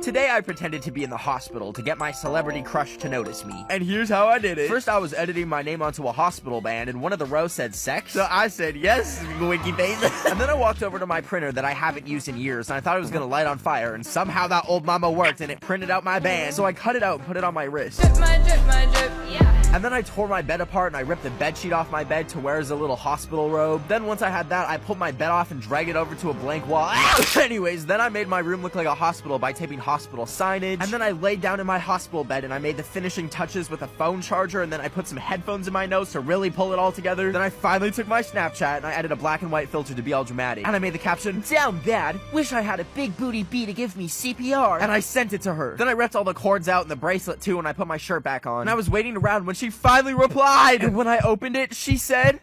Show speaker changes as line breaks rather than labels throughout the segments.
Today I pretended to be in the hospital to get my celebrity crush to notice me. And here's how I did it. First I was editing my name onto a hospital band and one of the rows said sex. So I said yes, winky face. And then I walked over to my printer that I haven't used in years and I thought it was gonna light on fire, and somehow that old mama worked and it printed out my band. So I cut it out and put it on my wrist.
Drip, my drip, yeah.
And then I tore my bed apart and I ripped the bed sheet off my bed to wear as a little hospital robe. Then once I had that, I pulled my bed off and dragged it over to a blank wall. Anyways, then I made my room look like a hospital by taping hospital signage. And then I laid down in my hospital bed and I made the finishing touches with a phone charger, and then I put some headphones in my nose to really pull it all together. Then I finally took my Snapchat and I added a black and white filter to be all dramatic. And I made the caption, "Down bad, wish I had a big booty bee to give me CPR." And I sent it to her. Then I ripped all the cords out and the bracelet too, and I put my shirt back on. And I was waiting around when she finally replied. And when I opened it, she said,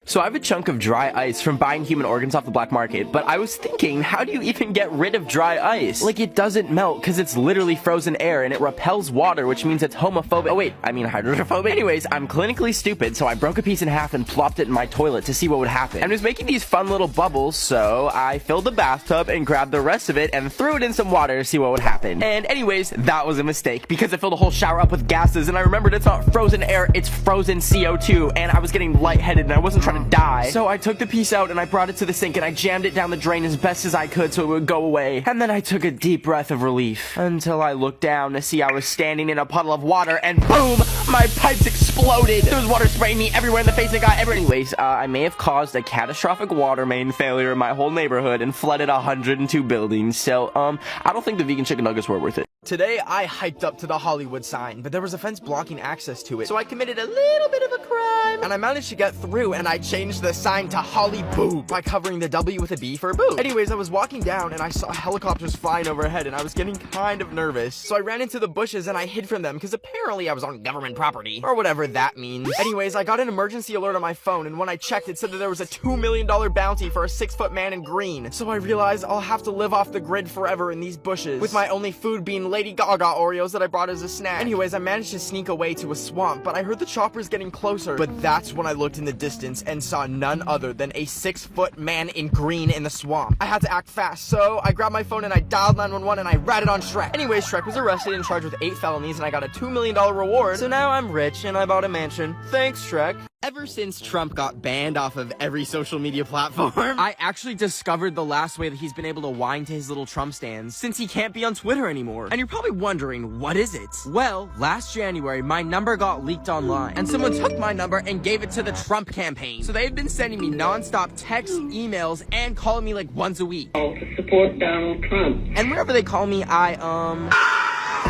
"So I have a chunk of dry ice from buying human organs off the black market, but I was thinking, how do you even get rid of dry ice? Like, it doesn't melt because it's literally frozen air and it repels water, which means it's homophobic. Oh wait, I mean hydrophobic. Anyways, I'm clinically stupid, so I broke a piece in half and plopped it in my toilet to see what would happen. And it was making these fun little bubbles, so I filled the bathtub and grabbed the rest of it and threw it in some water to see what would happen. And anyways, that was a mistake because it filled the whole shower up with gases, and I remembered it's not frozen air, it's frozen CO2, and I was getting lightheaded and I wasn't trying to die. So I took the piece out and I brought it to the sink and I jammed it down the drain as best as I could so it would go away. And then I took a deep breath of relief until I looked down to see I was standing in a puddle of water, and boom, my pipes exploded. There was water spraying me everywhere in the face and got everywhere. Anyways, I may have caused a catastrophic water main failure in my whole neighborhood and flooded 102 buildings. So, I don't think the vegan chicken nuggets were worth it. Today, I hiked up to the Hollywood sign, but there was a fence blocking access to it, so I committed a little bit of a crime, and I managed to get through, and I changed the sign to Holly Boob by covering the W with a B for boob. Anyways, I was walking down, and I saw helicopters flying overhead, and I was getting kind of nervous, so I ran into the bushes, and I hid from them, because apparently I was on government property, or whatever that means. Anyways, I got an emergency alert on my phone, and when I checked, it said that there was a $2 million bounty for a 6-foot man in green, so I realized I'll have to live off the grid forever in these bushes, with my only food being Lady Gaga Oreos that I brought as a snack. Anyways, I managed to sneak away to a swamp, but I heard the choppers getting closer. But that's when I looked in the distance and saw none other than a 6-foot man in green in the swamp. I had to act fast, so I grabbed my phone and I dialed 911 and I ratted on Shrek. Anyways, Shrek was arrested and charged with 8 felonies, and I got a $2 million reward. So now I'm rich and I bought a mansion. Thanks, Shrek. Ever since Trump got banned off of every social media platform, I actually discovered the last way that he's been able to whine to his little Trump stands, since he can't be on Twitter anymore. And you're probably wondering, what is it? Well, last January, my number got leaked online, and someone took my number and gave it to the Trump campaign. So they've been sending me non-stop texts, emails, and calling me like once a week.
To support Donald Trump.
And whenever they call me, I,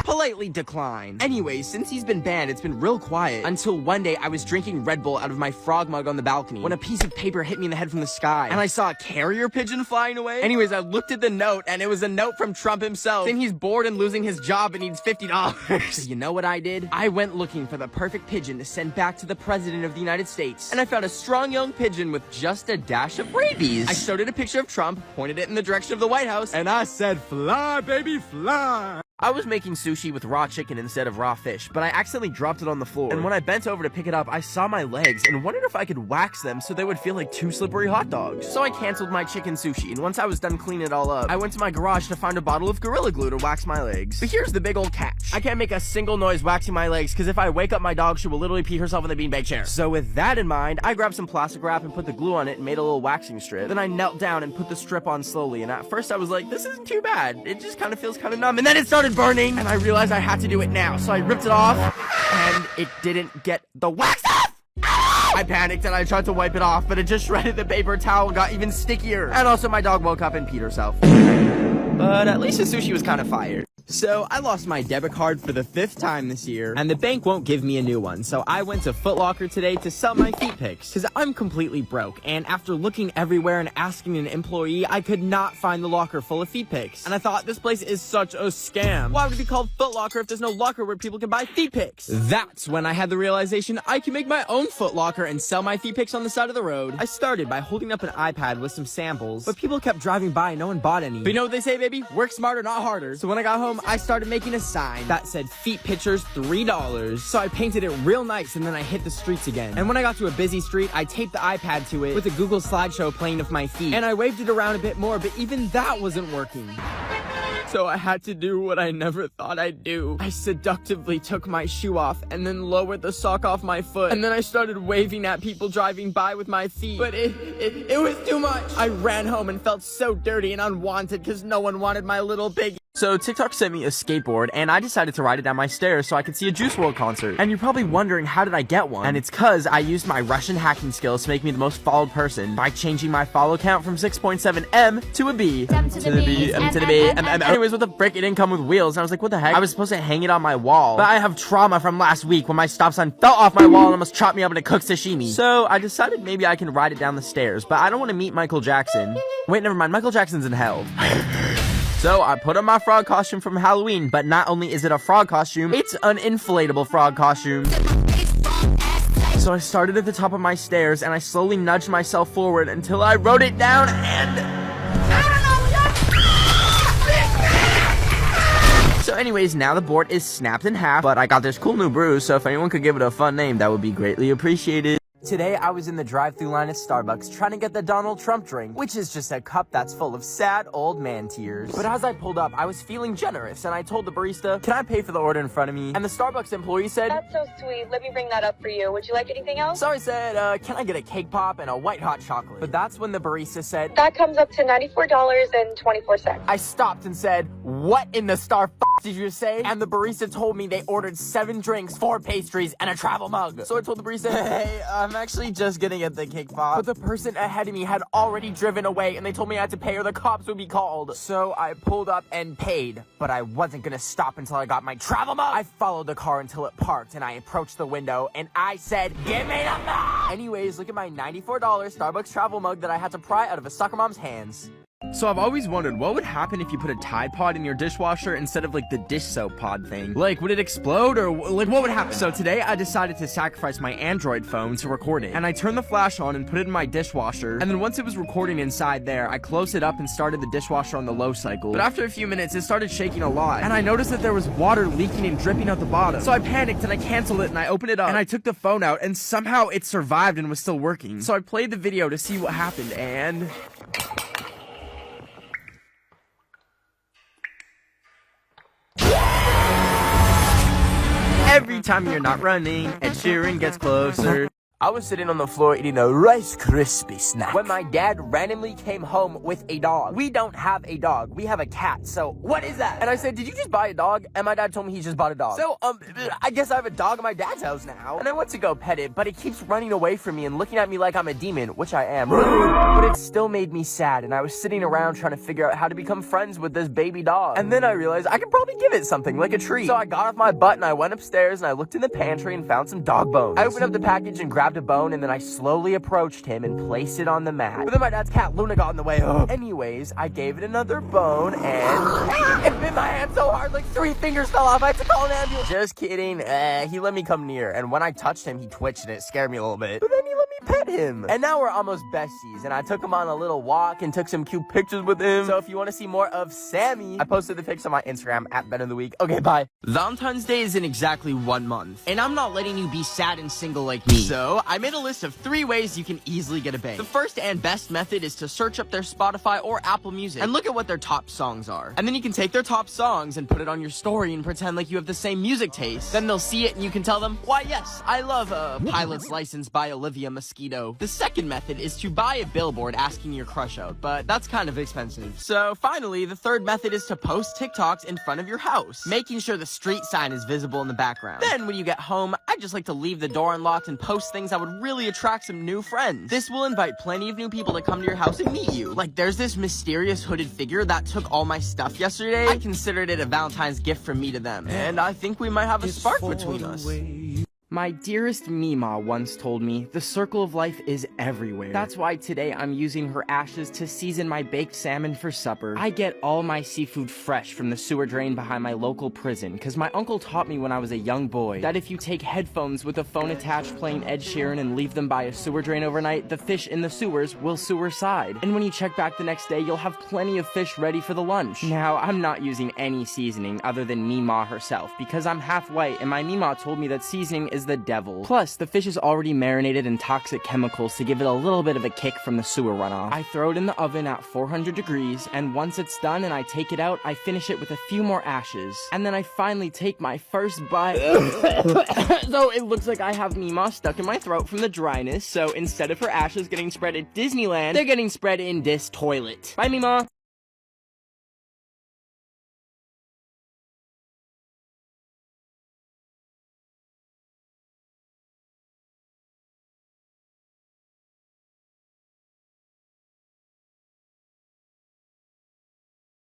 politely decline. Anyways, since he's been banned, it's been real quiet until one day I was drinking Red Bull out of my frog mug on the balcony when a piece of paper hit me in the head from the sky, and I saw a carrier pigeon flying away. Anyways, I looked at the note, and it was a note from Trump himself saying he's bored and losing his job and needs $50. So you know what I did? I went looking for the perfect pigeon to send back to the president of the United States, and I found a strong young pigeon with just a dash of rabies. I showed it a picture of Trump, pointed it in the direction of the White House, and I said, "Fly, baby, fly." I was making sushi with raw chicken instead of raw fish, but I accidentally dropped it on the floor. And when I bent over to pick it up, I saw my legs and wondered if I could wax them so they would feel like 2 slippery hot dogs. So I canceled my chicken sushi, and once I was done cleaning it all up, I went to my garage to find a bottle of Gorilla Glue to wax my legs. But here's the big old catch. I can't make a single noise waxing my legs, because if I wake up my dog, she will literally pee herself in the beanbag chair. So with that in mind, I grabbed some plastic wrap and put the glue on it and made a little waxing strip. Then I knelt down and put the strip on slowly, and at first I was like, this isn't too bad. It just kind of feels kind of numb, and then it started burning, and I realized I had to do it now, so I ripped it off, and it didn't get the wax off! I panicked and I tried to wipe it off, but it just shredded the paper towel, got even stickier. And also my dog woke up and peed herself. But at least the sushi was kind of fire. So I lost my debit card for the 5th time this year, and the bank won't give me a new one. So I went to Foot Locker today to sell my feet pics, because I'm completely broke. And after looking everywhere and asking an employee, I could not find the locker full of feet pics. And I thought, this place is such a scam. Why would it be called Foot Locker if there's no locker where people can buy feet pics? That's when I had the realization I can make my own Foot Locker and sell my feet pics on the side of the road. I started by holding up an iPad with some samples, but people kept driving by and no one bought any. But you know what they say, baby? Work smarter, not harder. So when I got home,
home, I started making a sign that said feet pictures $3. So I painted it real nice and then I hit the streets again. And when I got to a busy street, I taped the iPad to it with a Google slideshow playing of my feet. And I waved it around a bit more, but even that wasn't working. So I had to do what I never thought I'd do. I seductively took my shoe off and then lowered the sock off my foot. And then I started waving at people driving by with my feet. But it was too much. I ran home and felt so dirty and unwanted because no one wanted my little piggy.
So TikTok sent me a skateboard, and I decided to ride it down my stairs so I could see a Juice WRLD concert. And you're probably wondering, how did I get one? And it's cause I used my Russian hacking skills to make me the most followed person by changing my follow count from 6.7 M to a B. M to the B, M to the B, M. Anyways, what the frick? It didn't come with wheels. And I was like, what the heck? I was supposed to hang it on my wall, but I have trauma from last week when my stop sign fell off my wall and almost chopped me up into cooked sashimi. So I decided maybe I can ride it down the stairs, but I don't want to meet Michael Jackson. Wait, never mind. Michael Jackson's in hell. So I put on my frog costume from Halloween, but not only is it a frog costume, it's an inflatable frog costume. So I started at the top of my stairs and I slowly nudged myself forward until I rode it down and... So anyways, now the board is snapped in half, but I got this cool new bruise, so if anyone could give it a fun name, that would be greatly appreciated. Today, I was in the drive-thru line at Starbucks trying to get the Donald Trump drink, which is just a cup that's full of sad old man tears. But as I pulled up, I was feeling generous, and I told the barista, can I pay for the order in front of me? And the Starbucks employee said,
That's so sweet. Let me bring that up for you. Would you like anything else?
so I said, can I get a cake pop and a white hot chocolate? But that's when the barista said,
That comes up to $94.24.
I stopped and said, what in the star did you say? And the barista told me they ordered 7 drinks, 4 pastries, and a travel mug. So I told the barista, hey, I'm actually just gonna get the cake pop. But the person ahead of me had already driven away and they told me I had to pay or the cops would be called. So I pulled up and paid, but I wasn't gonna stop until I got my travel mug. I followed the car until it parked and I approached the window and I said, give me the mug! Anyways, look at my $94 Starbucks travel mug that I had to pry out of a soccer mom's hands. So I've always wondered, what would happen if you put a Tide Pod in your dishwasher instead of like the dish soap pod thing? Like, would it explode or like what would happen? So today I decided to sacrifice my Android phone to record it. And I turned the flash on and put it in my dishwasher. And then once it was recording inside there, I closed it up and started the dishwasher on the low cycle. But after a few minutes, it started shaking a lot. And I noticed that there was water leaking and dripping out the bottom. So I panicked and I canceled it and I opened it up and I took the phone out and somehow it survived and was still working. So I played the video to see what happened and... Every time you're not running, Ed Sheeran gets closer. I was sitting on the floor eating a Rice Krispie snack when my dad randomly came home with a dog. We don't have a dog. We have a cat. So what is that? And I said, did you just buy a dog? And my dad told me he just bought a dog. So, I guess I have a dog at my dad's house now. And I went to go pet it, but it keeps running away from me and looking at me like I'm a demon, which I am. But it still made me sad. And I was sitting around trying to figure out how to become friends with this baby dog. And then I realized I could probably give it something, like a treat. So I got off my butt and I went upstairs and I looked in the pantry and found some dog bones. I opened up the package and grabbed a bone and then I slowly approached him and placed it on the mat. But then my dad's cat Luna got in the way. Anyways, I gave it another bone and it bit my hand so hard like 3 fingers fell off. I had to call an ambulance. Just kidding. He let me come near and when I touched him, he twitched and it scared me a little bit. But then he let me pet him. And now we're almost besties and I took him on a little walk and took some cute pictures with him. So if you want to see more of Sammy, I posted the pics on my Instagram at BenOfTheWeek. Okay, bye. Valentine's Day is in exactly 1 month. And I'm not letting you be sad and single like me. So I made a list of 3 ways you can easily get a bang. The first and best method is to search up their Spotify or Apple Music and look at what their top songs are. And then you can take their top songs and put it on your story and pretend like you have the same music taste. Then they'll see it and you can tell them, why yes, I love Pilot's License by Olivia Mosquito. The second method is to buy a billboard asking your crush out, but that's kind of expensive. So finally, the third method is to post TikToks in front of your house, making sure the street sign is visible in the background. Then when you get home, I just like to leave the door unlocked and post things that would really attract some new friends. This will invite plenty of new people to come to your house and meet you. Like there's this mysterious hooded figure that took all my stuff yesterday. I considered it a Valentine's gift from me to them, and I think we might have a spark between us. My dearest Mima once told me, the circle of life is everywhere. That's why today I'm using her ashes to season my baked salmon for supper. I get all my seafood fresh from the sewer drain behind my local prison, cause my uncle taught me when I was a young boy that if you take headphones with a phone attached playing Ed Sheeran and leave them by a sewer drain overnight, the fish in the sewers will sewer side. And when you check back the next day, you'll have plenty of fish ready for the lunch. Now, I'm not using any seasoning other than Mima herself, because I'm half white and my Mima told me that seasoning is the devil. Plus, the fish is already marinated in toxic chemicals to give it a little bit of a kick from the sewer runoff. I throw it in the oven at 400 degrees, and once it's done and I take it out, I finish it with a few more ashes. And then I finally take my first bite. So it looks like I have Mima stuck in my throat from the dryness, so instead of her ashes getting spread at Disneyland, they're getting spread in this toilet. Bye, Mima!